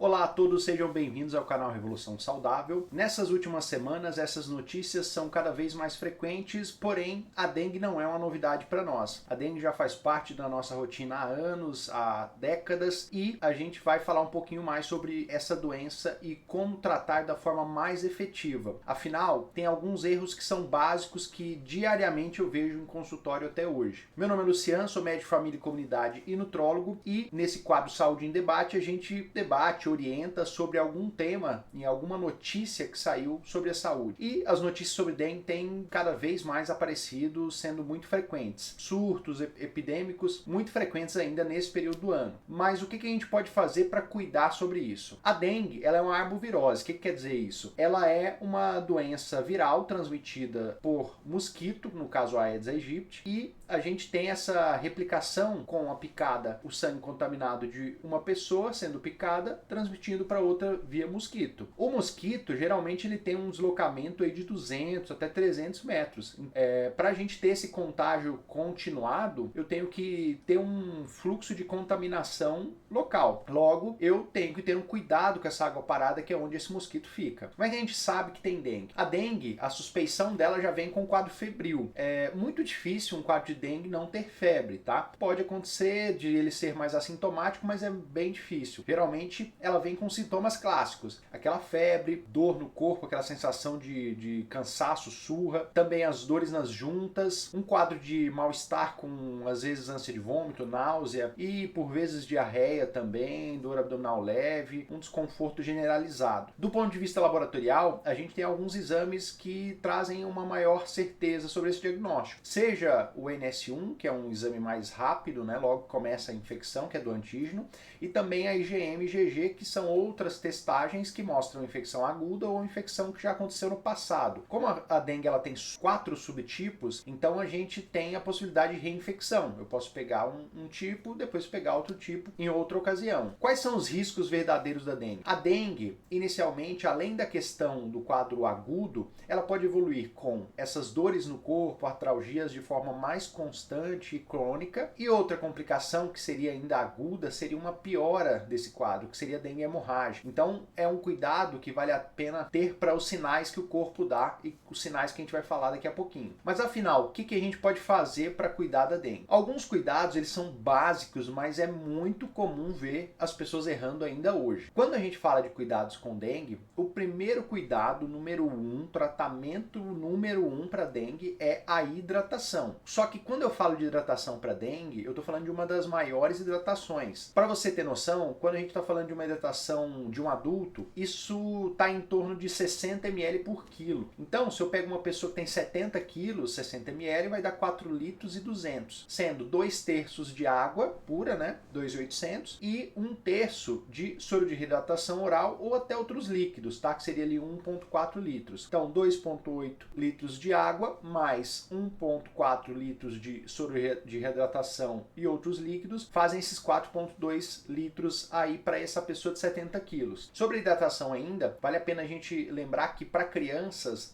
Olá a todos, sejam bem-vindos ao canal Revolução Saudável. Nessas últimas semanas, essas notícias são cada vez mais frequentes, porém, a dengue não é uma novidade para nós. A dengue já faz parte da nossa rotina há anos, há décadas, e a gente vai falar um pouquinho mais sobre essa doença e como tratar da forma mais efetiva. Afinal, tem alguns erros que são básicos que diariamente eu vejo em consultório até hoje. Meu nome é Luciano, sou médico de família e comunidade e nutrólogo, e nesse quadro Saúde em Debate a gente debate, orienta sobre algum tema, em alguma notícia que saiu sobre a saúde. E as notícias sobre dengue têm cada vez mais aparecido, sendo muito frequentes. Surtos epidêmicos muito frequentes ainda nesse período do ano. Mas o que a gente pode fazer para cuidar sobre isso? A dengue, ela é uma arbovirose. O que quer dizer isso? Ela é uma doença viral transmitida por mosquito, no caso Aedes aegypti, e a gente tem essa replicação com a picada, o sangue contaminado de uma pessoa sendo picada, transmitindo para outra via mosquito. O mosquito, geralmente, ele tem um deslocamento aí de 200 até 300 metros. Para a gente ter esse contágio continuado, eu tenho que ter um fluxo de contaminação local. Logo, eu tenho que ter um cuidado com essa água parada, que é onde esse mosquito fica. Como é que a gente sabe que tem dengue? A dengue, a suspeição dela já vem com quadro febril. É muito difícil um quadro de dengue não ter febre, tá? Pode acontecer de ele ser mais assintomático, mas é bem difícil. Geralmente, ela vem com sintomas clássicos. Aquela febre, dor no corpo, aquela sensação de cansaço, surra. Também as dores nas juntas. Um quadro de mal-estar com, às vezes, ânsia de vômito, náusea e, por vezes, diarreia também, dor abdominal leve, um desconforto generalizado. Do ponto de vista laboratorial, a gente tem alguns exames que trazem uma maior certeza sobre esse diagnóstico. Seja o NS1, que é um exame mais rápido, né? Logo começa a infecção, que é do antígeno, e também a IgM e IgG, que são outras testagens que mostram infecção aguda ou infecção que já aconteceu no passado. Como a dengue ela tem 4 subtipos, então a gente tem a possibilidade de reinfecção. Eu posso pegar um tipo, depois pegar outro tipo em outra ocasião. Quais são os riscos verdadeiros da dengue? A dengue, inicialmente, além da questão do quadro agudo, ela pode evoluir com essas dores no corpo, artralgias de forma mais constante e crônica, e outra complicação que seria ainda aguda seria uma piora desse quadro, que seria a dengue hemorrágica. Então é um cuidado que vale a pena ter para os sinais que o corpo dá e os sinais que a gente vai falar daqui a pouquinho. Mas afinal, o que a gente pode fazer para cuidar da dengue? Alguns cuidados eles são básicos, mas é muito comum ver as pessoas errando ainda hoje. Quando a gente fala de cuidados com dengue, o primeiro cuidado, número 1, tratamento número 1 para dengue é a hidratação. Só que quando eu falo de hidratação para dengue, eu estou falando de uma das maiores hidratações. Para você ter noção, quando a gente está falando de uma hidratação de um adulto, isso está em torno de 60 ml por quilo. Então, se eu pego uma pessoa que tem 70 quilos, 60 ml vai dar 4 litros e 200, sendo 2/3 de água pura, né, 2.800, e 1/3 de soro de hidratação oral ou até outros líquidos, tá, que seria ali 1,4 litros. Então, 2,8 litros de água mais 1,4 litros de soro de hidratação e outros líquidos fazem esses 4,2 litros aí para essa pessoa de 70 quilos. Sobre hidratação ainda, vale a pena a gente lembrar que para crianças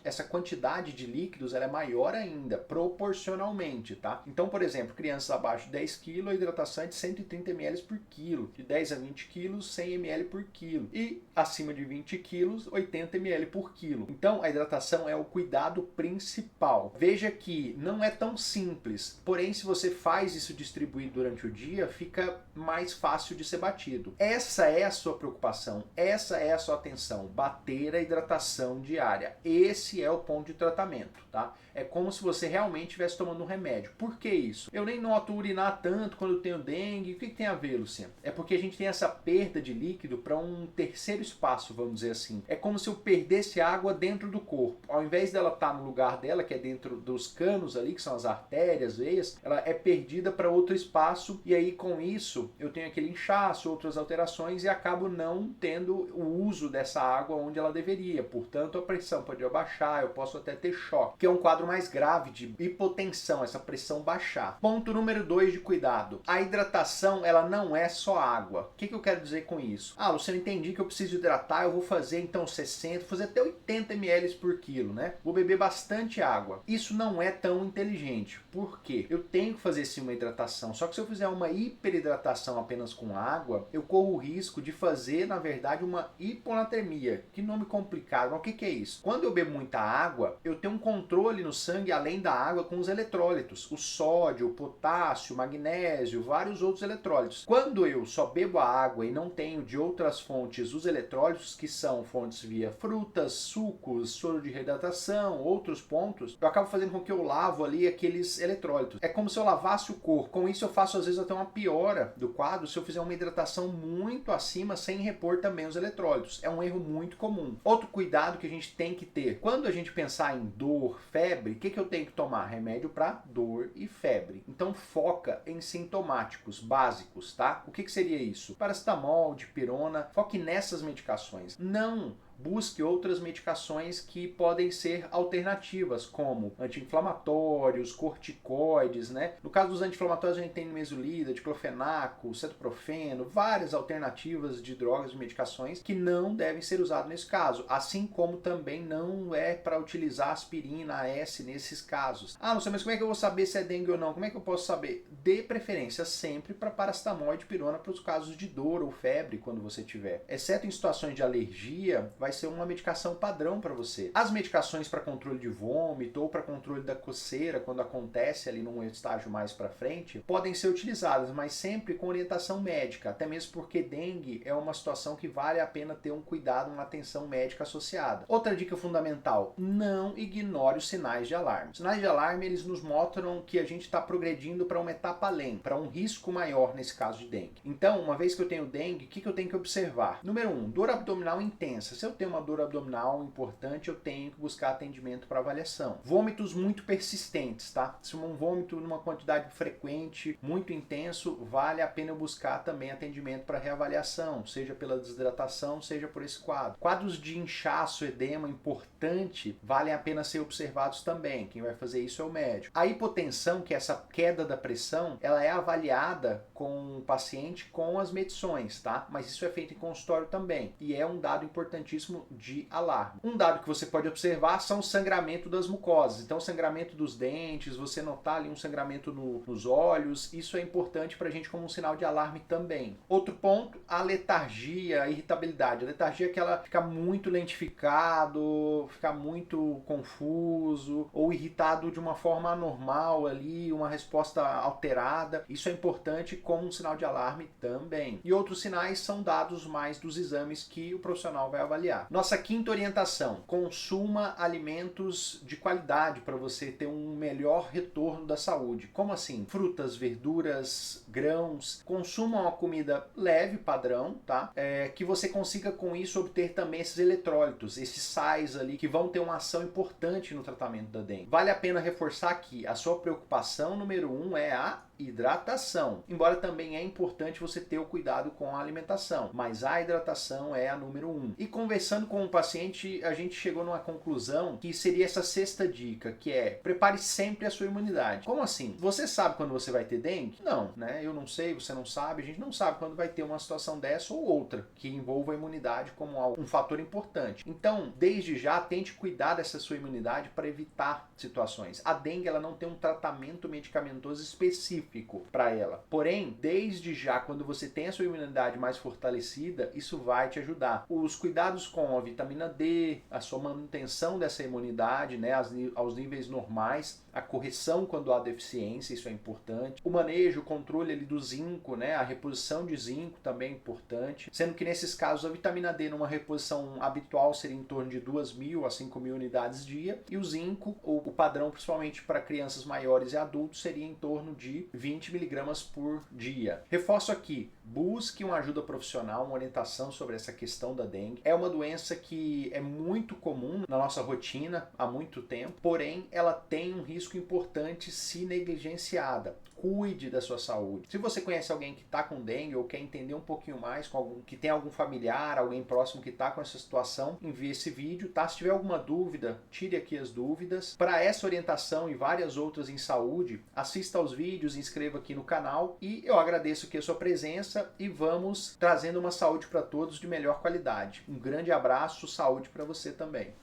essa quantidade de líquidos ela é maior ainda, proporcionalmente, tá? Então, por exemplo, crianças abaixo de 10 kg, a hidratação é de 130 ml por quilo, de 10 a 20 kg, 100 ml por quilo, e acima de 20 kg, 80 ml por quilo. Então, a hidratação é o cuidado principal. Veja que não é tão simples, porém, se você faz isso distribuído durante o dia, fica mais fácil de ser batido. Essa é a sua preocupação, essa é a sua atenção, bater a hidratação diária. Esse é o ponto de tratamento, tá? É como se você realmente estivesse tomando um remédio. Por que isso? Eu nem noto urinar tanto quando eu tenho dengue. O que tem a ver, Luciano? É porque a gente tem essa perda de líquido para um terceiro espaço, vamos dizer assim. É como se eu perdesse água dentro do corpo. Ao invés dela estar no lugar dela, que é dentro dos canos ali, que são as artérias, veias, ela é perdida para outro espaço, e aí com isso eu tenho aquele inchaço, outras alterações, e acabo não tendo o uso dessa água onde ela deveria. Portanto, a pressão pode abaixar, eu posso até ter choque, que é um quadro mais grave de hipotensão, essa pressão baixar. Ponto número 2 de cuidado. A hidratação, ela não é só água. O que eu quero dizer com isso? Ah, Luciano, entendi que eu preciso hidratar, eu vou fazer então 60, fazer até 80 ml por quilo, né? Vou beber bastante água. Isso não é tão tão inteligente. Por quê? Eu tenho que fazer sim uma hidratação, só que se eu fizer uma hiperidratação apenas com água, eu corro o risco de fazer, na verdade, uma hiponatremia. Que nome complicado, mas o que é isso? Quando eu bebo muita água, eu tenho um controle no sangue, além da água, com os eletrólitos, o sódio, o potássio, o magnésio, vários outros eletrólitos. Quando eu só bebo a água e não tenho de outras fontes os eletrólitos, que são fontes via frutas, sucos, soro de reidratação, outros pontos, eu acabo fazendo com que eu lavo ali aqueles eletrólitos. É como se eu lavasse o corpo. Com isso eu faço às vezes até uma piora do quadro se eu fizer uma hidratação muito acima sem repor também os eletrólitos. É um erro muito comum. Outro cuidado que a gente tem que ter, quando a gente pensar em dor, febre, o que eu tenho que tomar? Remédio para dor e febre. Então foca em sintomáticos básicos, tá? O que seria isso? Paracetamol, dipirona, foque nessas medicações. Não busque outras medicações que podem ser alternativas, como anti-inflamatórios, corticoides, né? No caso dos anti-inflamatórios a gente tem mesolida, diclofenaco, cetoprofeno, várias alternativas de drogas e medicações que não devem ser usadas nesse caso, assim como também não é para utilizar aspirina, AS nesses casos. Ah, não sei, mas como é que eu vou saber se é dengue ou não? Como é que eu posso saber? Dê preferência sempre para paracetamol e dipirona para os casos de dor ou febre quando você tiver. Exceto em situações de alergia, vai ser uma medicação padrão para você. As medicações para controle de vômito ou para controle da coceira, quando acontece ali num estágio mais para frente, podem ser utilizadas, mas sempre com orientação médica, até mesmo porque dengue é uma situação que vale a pena ter um cuidado, uma atenção médica associada. Outra dica fundamental, não ignore os sinais de alarme. Os sinais de alarme, eles nos mostram que a gente está progredindo para uma etapa além, para um risco maior nesse caso de dengue. Então, uma vez que eu tenho dengue, o que eu tenho que observar? Número 1, dor abdominal intensa. Se eu tenho uma dor abdominal importante, eu tenho que buscar atendimento para avaliação. Vômitos muito persistentes, tá? Se um vômito numa quantidade frequente, muito intenso, vale a pena eu buscar também atendimento para reavaliação, seja pela desidratação, seja por esse quadro. Quadros de inchaço, edema importante, valem a pena ser observados também. Quem vai fazer isso é o médico. A hipotensão, que é essa queda da pressão, ela é avaliada com o paciente com as medições, tá? Mas isso é feito em consultório também. E é um dado importantíssimo de alarme. Um dado que você pode observar são o sangramento das mucosas. Então, sangramento dos dentes, você notar ali um sangramento nos olhos, isso é importante para a gente como um sinal de alarme também. Outro ponto, a letargia, a irritabilidade. A letargia é que ela fica muito lentificado, fica muito confuso ou irritado de uma forma anormal ali, uma resposta alterada. Isso é importante como um sinal de alarme também. E outros sinais são dados mais dos exames que o profissional vai avaliar. Nossa quinta orientação, consuma alimentos de qualidade para você ter um melhor retorno da saúde. Como assim? Frutas, verduras, grãos. Consuma uma comida leve, padrão, tá? Que você consiga com isso obter também esses eletrólitos, esses sais ali que vão ter uma ação importante no tratamento da dengue. Vale a pena reforçar que a sua preocupação número 1 é a hidratação. Embora também é importante você ter o cuidado com a alimentação, mas a hidratação é a número 1. E conversando com o paciente, a gente chegou numa conclusão que seria essa sexta dica, que é prepare sempre a sua imunidade. Como assim? Você sabe quando você vai ter dengue? Não, né? Eu não sei, você não sabe, a gente não sabe quando vai ter uma situação dessa ou outra que envolva a imunidade como um fator importante. Então, desde já, tente cuidar dessa sua imunidade para evitar situações. A dengue, ela não tem um tratamento medicamentoso específico para ela. Porém, desde já, quando você tem a sua imunidade mais fortalecida, isso vai te ajudar. Os cuidados com a vitamina D, a sua manutenção dessa imunidade, né, aos níveis normais, a correção quando há deficiência, isso é importante. O manejo, o controle ali do zinco, né, a reposição de zinco também é importante. Sendo que nesses casos a vitamina D numa reposição habitual seria em torno de 2.000 a 5.000 unidades dia e o zinco, o padrão principalmente para crianças maiores e adultos, seria em torno de 20 miligramas por dia. Reforço aqui, busque uma ajuda profissional, uma orientação sobre essa questão da dengue. É uma doença que é muito comum na nossa rotina há muito tempo, porém ela tem um risco importante se negligenciada. Cuide da sua saúde. Se você conhece alguém que está com dengue ou quer entender um pouquinho mais, com algum que tem algum familiar, alguém próximo que está com essa situação, envie esse vídeo, tá? Se tiver alguma dúvida, tire aqui as dúvidas. Para essa orientação e várias outras em saúde, assista aos vídeos, inscreva aqui no canal e eu agradeço aqui a sua presença e vamos trazendo uma saúde para todos de melhor qualidade. Um grande abraço, saúde para você também.